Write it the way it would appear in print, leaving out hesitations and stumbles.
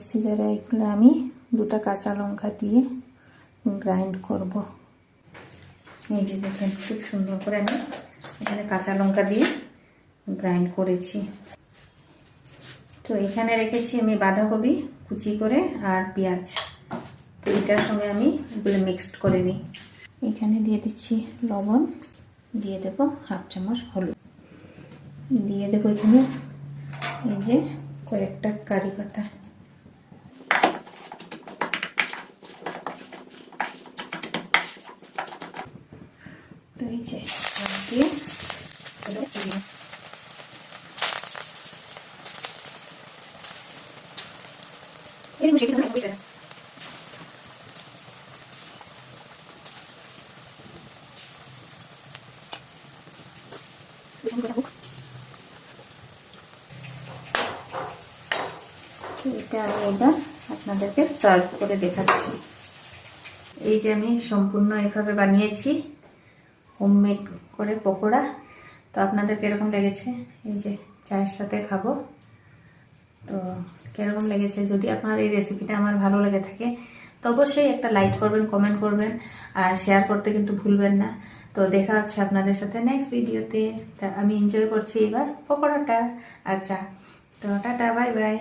এসেছি যারা, এগুলো আমি 2টা কাঁচা লঙ্কা দিয়ে গ্রাইন্ড করব। এই যে দেখেন খুব সুন্দর করে আমি এখানে কাঁচা লঙ্কা দিয়ে গ্রাইন্ড করেছি। তো এখানে রেখেছি আমি বাঁধাকপি কুচি করে আর পেঁয়াজ, তো এটার সঙ্গে আমি এগুলো মিক্সড করে নিই। এখানে দিয়ে দিচ্ছি লবণ, দিয়ে দেবো 1/2 চামচ হলুদ, দিয়ে দেবো এখানে এই যে কয়েকটা কারি পাতা। তো এই যে দিয়ে এটা আমি এবার আপনাদেরকে সার্ভ করে দেখাচ্ছি। এই যে আমি সম্পূর্ণ এভাবে বানিয়েছি হোমমেড করে পকোড়া। তো আপনাদের কিরকম লেগেছে? এই যে চায়ের সাথে খাবো। তো কিরকম লেগেছে? যদি আপনার এই রেসিপিটা আমার ভালো লেগে থাকে তো অবশ্যই একটা লাইক করবেন, কমেন্ট করবেন আর শেয়ার করতে কিন্তু ভুলবেন না। তো দেখা হচ্ছে আপনাদের সাথে নেক্সট ভিডিওতে। তা আমি এনজয় করছি এবার পকোড়াটা আর চা। তো টাটা, বাই বাই।